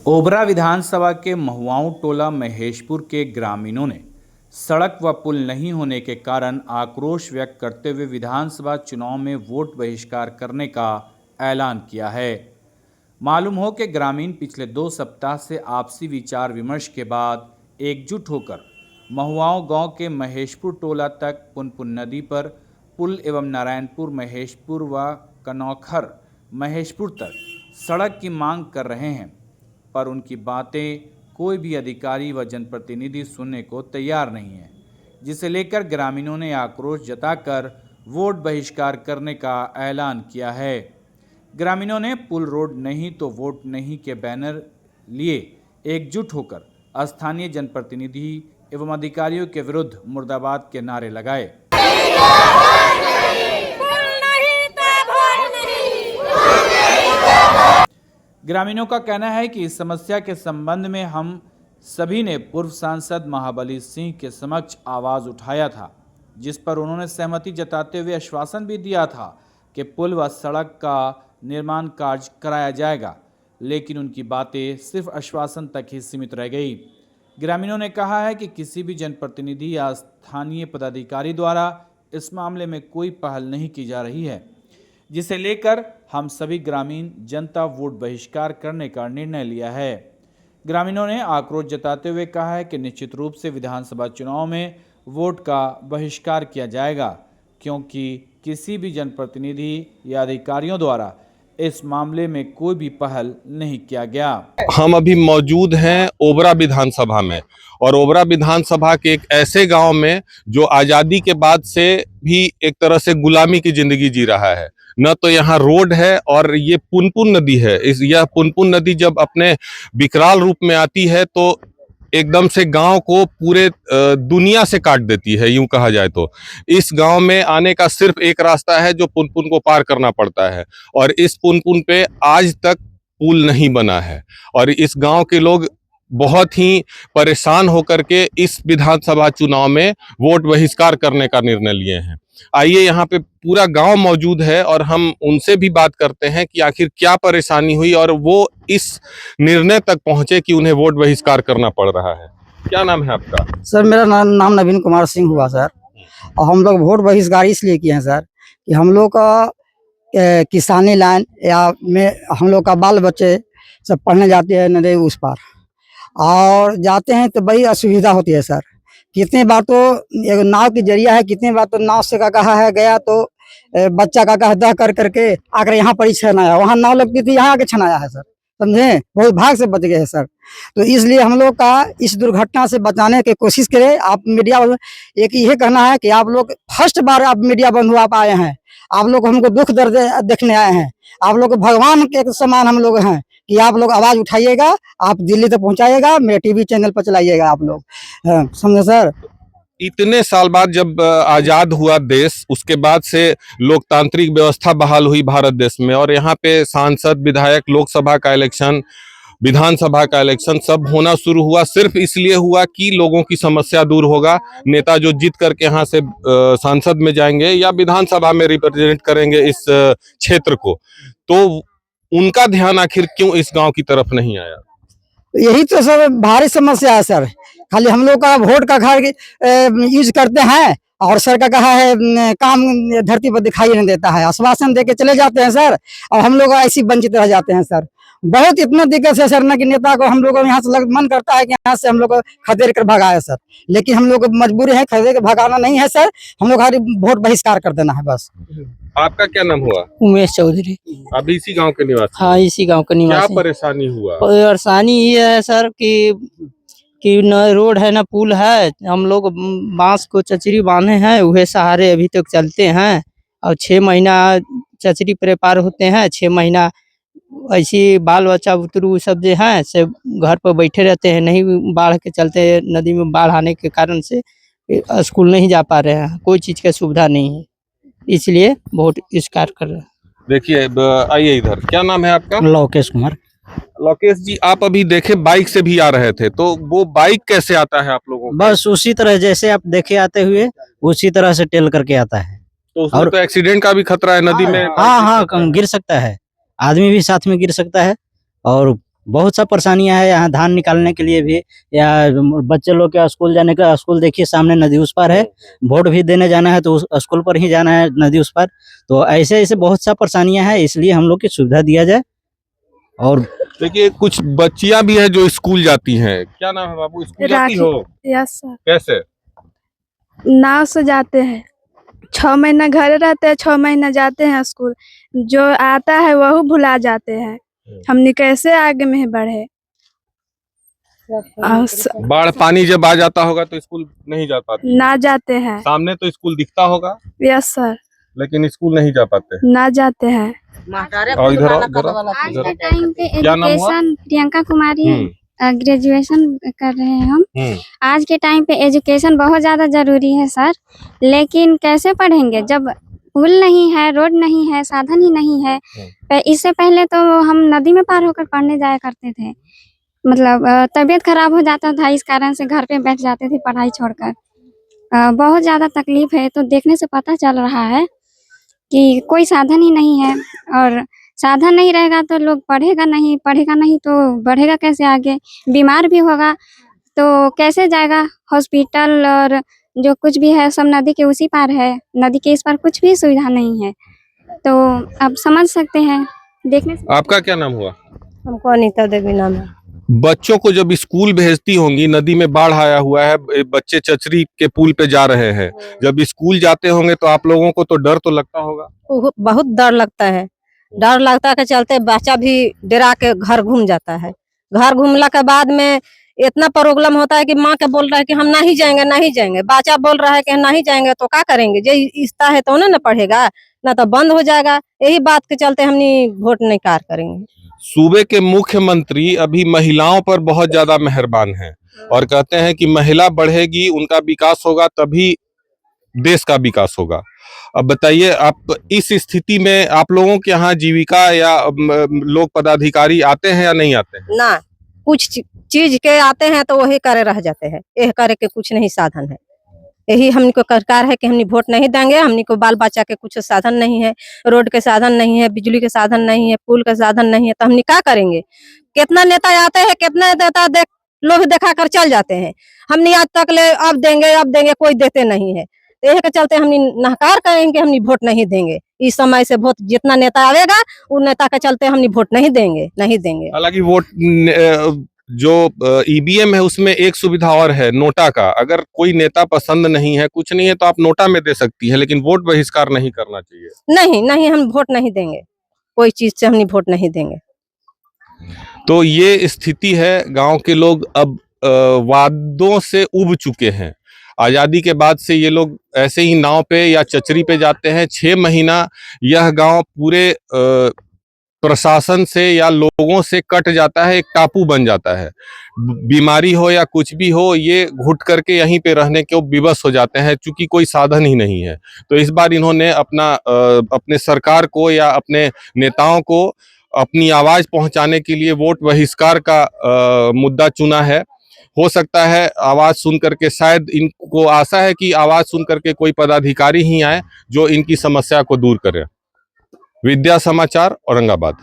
ओबरा विधानसभा के महुआऊ टोला महेशपुर के ग्रामीणों ने सड़क व पुल नहीं होने के कारण आक्रोश व्यक्त करते हुए विधानसभा चुनाव में वोट बहिष्कार करने का ऐलान किया है। मालूम हो कि ग्रामीण पिछले 2 सप्ताह से आपसी विचार विमर्श के बाद एकजुट होकर महुआऊ गांव के महेशपुर टोला तक पुनपुन नदी पर पुल एवं नारायणपुर महेशपुर व कनौखर महेशपुर तक सड़क की मांग कर रहे हैं, पर उनकी बातें कोई भी अधिकारी व जनप्रतिनिधि सुनने को तैयार नहीं है, जिसे लेकर ग्रामीणों ने आक्रोश जताकर वोट बहिष्कार करने का ऐलान किया है। ग्रामीणों ने पुल रोड नहीं तो वोट नहीं के बैनर लिए एकजुट होकर स्थानीय जनप्रतिनिधि एवं अधिकारियों के विरुद्ध मुर्दाबाद के नारे लगाए। ग्रामीणों का कहना है कि इस समस्या के संबंध में हम सभी ने पूर्व सांसद महाबली सिंह के समक्ष आवाज उठाया था, जिस पर उन्होंने सहमति जताते हुए आश्वासन भी दिया था कि पुल व सड़क का निर्माण कार्य कराया जाएगा, लेकिन उनकी बातें सिर्फ आश्वासन तक ही सीमित रह गई। ग्रामीणों ने कहा है कि किसी भी जनप्रतिनिधि या स्थानीय पदाधिकारी द्वारा इस मामले में कोई पहल नहीं की जा रही है, जिसे लेकर हम सभी ग्रामीण जनता वोट बहिष्कार करने का निर्णय लिया है। ग्रामीणों ने आक्रोश जताते हुए कहा है कि निश्चित रूप से विधानसभा चुनाव में वोट का बहिष्कार किया जाएगा, क्योंकि किसी भी जनप्रतिनिधि या अधिकारियों द्वारा इस मामले में कोई भी पहल नहीं किया गया। हम अभी मौजूद हैं ओबरा विधानसभा में, और ओबरा विधानसभा के एक ऐसे गांव में जो आज़ादी के बाद से भी एक तरह से गुलामी की जिंदगी जी रहा है। न तो यहाँ रोड है और ये पुनपुन नदी है। यह पुनपुन नदी जब अपने विकराल रूप में आती है तो एकदम से गांव को पूरे दुनिया से काट देती है, यूं कहा जाए तो। इस गांव में आने का सिर्फ एक रास्ता है जो पुनपुन को पार करना पड़ता है, और इस पुनपुन पे आज तक पुल नहीं बना है, और इस गांव के लोग बहुत ही परेशान होकर के इस विधानसभा चुनाव में वोट बहिष्कार करने का निर्णय लिए हैं। आइए, यहाँ पे पूरा गांव मौजूद है और हम उनसे भी बात करते हैं कि आखिर क्या परेशानी हुई और वो इस निर्णय तक पहुंचे कि उन्हें वोट बहिष्कार करना पड़ रहा है। क्या नाम है आपका? सर, मेरा नाम नवीन कुमार सिंह हुआ सर। और हम लोग वोट बहिष्कार इसलिए किए हैं सर कि हम लोग का किसानी लाइन या में हम लोग का बाल बच्चे सब पढ़ने जाते हैं नदी उस पार, और जाते हैं तो बड़ी असुविधा होती है सर। कितने बार तो एक नाव की जरिया है, कितने बार तो नाव से का कहा है गया तो बच्चा का कहा दह कर करके आकर यहाँ पर ही छनाया, वहाँ नाव लगती थी, यहाँ आके छनाया है सर, समझे। बहुत भाग से बच गए हैं सर। तो इसलिए हम लोग का इस दुर्घटना से बचाने की कोशिश करें। आप मीडिया, एक यही कहना है कि आप लोग फर्स्ट बार आप मीडिया बंधु आप आए हैं, आप लोग हमको दुख दर्द देखने आए हैं, आप लोग भगवान के समान हम लोग हैं कि आप लोग आवाज उठाइएगा, आप दिल्ली तक पहुंचाइएगा, मेरे टीवी चैनल पर चलाइएगा आप लोग, समझे सर। इतने साल बाद जब आजाद हुआ देश, उसके बाद से लोकतांत्रिक व्यवस्था बहाल हुई भारत देश में, और यहाँ पे सांसद, विधायक, लोकसभा का इलेक्शन, विधानसभा का इलेक्शन सब होना शुरू हुआ। सिर्फ इसलिए हुआ कि लोगों की समस्या दूर होगा। नेता जो जीत करके यहाँ से सांसद में जाएंगे या विधानसभा में रिप्रेजेंट करेंगे इस क्षेत्र को, तो उनका ध्यान आखिर क्यों इस गांव की तरफ नहीं आया? यही तो सर भारी समस्या है सर। खाली हम लोग का वोट का घर यूज करते हैं और सर का कहा है काम धरती पर दिखाई नहीं देता है, आश्वासन दे के चले जाते हैं सर, और हम लोग ऐसी वंचित रह जाते हैं सर। बहुत इतना दिक्कत है सर ना कि नेता को हम लोग यहाँ से मन करता है कि यहाँ से हम लोग खदेड़ कर भगाए सर, लेकिन हम लोग मजबूरी है, खदेड़ कर भगाना नहीं है सर, हम लोग खाली वोट बहिष्कार कर देना है बस। आपका क्या नाम हुआ? उमेश चौधरी। अभी इसी गांव के निवासी? हाँ, इसी गांव का निवासी। क्या परेशानी हुआ? परेशानी ये है सर कि न रोड है न पुल है। हम लोग बांस को चचरी बांधे हैं, वह सहारे अभी तक चलते हैं, और 6 महीना चचरी पर पार होते हैं, 6 महीना ऐसी बाल बच्चा बुतरू सब जो हैं से घर पर बैठे रहते हैं। नहीं, बाढ़ के चलते नदी में बाढ़ आने के कारण से स्कूल नहीं जा पा रहे हैं, कोई चीज की सुविधा नहीं है, इसलिए वोट बहिष्कार कर रहे हैं। देखिए, आइए इधर। क्या नाम है आपका? लोकेश कुमार। लोकेश जी, आप अभी देखे बाइक से भी आ रहे थे, तो वो बाइक कैसे आता है आप लोगों को? बस उसी तरह जैसे आप देखे आते हुए उसी तरह से टेल करके आता है। तो उसमें तो एक्सीडेंट का भी खतरा है नदी में। हाँ, गिर सकता है, आदमी भी साथ में गिर सकता है, और बहुत सा परेशानियां है यहाँ धान निकालने के लिए भी, या बच्चे लोग के स्कूल जाने का, स्कूल देखिए सामने नदी उस पर है, वोट भी देने जाना है तो उस स्कूल पर ही जाना है, नदी उस पर। तो ऐसे ऐसे बहुत सा परेशानियां हैं, इसलिए हम लोग की सुविधा दिया जाए। और देखिए कुछ बच्चियां भी हैं जो स्कूल जाती हैं, क्या नाम है बाबू, स्कूल जाती हो? यस सर, कैसे? नाव से जाते हैं, 6 महीना घर रहते हैं, 6 महीना जाते हैं स्कूल, जो आता है वह भुला जाते हैं। हमने कैसे आगे में बढ़े। बाढ़ पानी जब आ जाता होगा तो स्कूल नहीं जा पाते? ना जाते हैं। सामने तो स्कूल दिखता होगा यस सर, लेकिन स्कूल नहीं जा पाते। ना जाते हैं। और इधर आज के टाइम पे क्या नाम हुआ? एजुकेशन, प्रियंका कुमारी, ग्रेजुएशन कर रहे हैं हम। आज के टाइम पे एजुकेशन बहुत ज़्यादा ज़रूरी है सर, लेकिन कैसे पढ़ेंगे जब पुल नहीं है, रोड नहीं है, साधन ही नहीं है। इससे पहले तो हम नदी में पार होकर पढ़ने जाया करते थे, मतलब तबीयत खराब हो जाता था, इस कारण से घर पे बैठ जाते थे पढ़ाई छोड़कर। बहुत ज़्यादा तकलीफ है, तो देखने से पता चल रहा है कि कोई साधन ही नहीं है, और साधन नहीं रहेगा तो लोग पढ़ेगा नहीं तो बढ़ेगा कैसे आगे। बीमार भी होगा तो कैसे जाएगा हॉस्पिटल, और जो कुछ भी है सब नदी के उसी पार है, नदी के इस पार कुछ भी सुविधा नहीं है। तो आप समझ सकते हैं देखने से। आपका क्या नाम हुआ? हमको अनीता देवी नाम है। बच्चों को जब स्कूल भेजती होंगी, नदी में बाढ़ आया हुआ है, बच्चे चचरी के पुल पे जा रहे हैं, जब स्कूल जाते होंगे तो आप लोगों को तो डर तो लगता होगा? बहुत डर लगता है। डर लगता के चलते बच्चा भी डरा के घर घूम जाता है। घर घूमला के बाद में इतना प्रॉब्लम होता है कि माँ के बोल रहा है कि हम नहीं जाएंगे, बच्चा बोल रहा है कि हम नहीं जाएंगे, तो क्या करेंगे? जो इस्ता है तो ना पढ़ेगा, ना तो बंद हो जाएगा। यही बात के चलते हमने वोट नहीं कार करेंगे। सूबे के मुख्यमंत्री अभी महिलाओं पर बहुत ज्यादा मेहरबान हैं और कहते हैं कि महिला बढ़ेगी, उनका विकास होगा, तभी देश का विकास होगा। अब बताइए, आप इस स्थिति में आप लोगों के यहाँ जीविका या लोक पदाधिकारी आते हैं या नहीं आते हैं? ना, कुछ चीज के आते हैं तो वही करे रह जाते हैं, यह करे के कुछ नहीं साधन है। यही हमको सरकार है कि हमने वोट नहीं देंगे, हमने को बाल बच्चा के कुछ साधन नहीं है, रोड के साधन नहीं है, बिजली के साधन नहीं है, पुल के साधन नहीं है, तो हमने क्या करेंगे? कितना नेता आते हैं, कितना नेता लोग दिखा कर चल जाते हैं। हमने आज तक ले अब देंगे कोई देते नहीं है। तो यह के चलते हमने नकार करेंगे, हमने वोट नहीं देंगे। इस समय से वोट जितना नेता आवेगा उन नेता के चलते हमने वोट नहीं देंगे। हालांकि वोट जो ईवीएम है उसमें एक सुविधा और है, नोटा का। अगर कोई नेता पसंद नहीं है, कुछ नहीं है, तो आप नोटा में दे सकती है, लेकिन वोट बहिष्कार नहीं करना चाहिए। नहीं, हम वोट नहीं देंगे, कोई चीज से हमने वोट नहीं देंगे। तो ये स्थिति है, गांव के लोग अब वादों से उब चुके हैं। आजादी के बाद से ये लोग ऐसे ही नाव पे या चचरी पे जाते हैं। 6 महीना यह गांव पूरे प्रशासन से या लोगों से कट जाता है, एक टापू बन जाता है। बीमारी हो या कुछ भी हो, ये घुट करके यहीं पे रहने के विवश हो जाते हैं, क्योंकि कोई साधन ही नहीं है। तो इस बार इन्होंने अपने सरकार को या अपने नेताओं को अपनी आवाज पहुंचाने के लिए वोट बहिष्कार का मुद्दा चुना है। हो सकता है आवाज सुन करके, शायद इनको आशा है कि आवाज सुन करके कोई पदाधिकारी ही आए जो इनकी समस्या को दूर करे। विद्या समाचार, औरंगाबाद।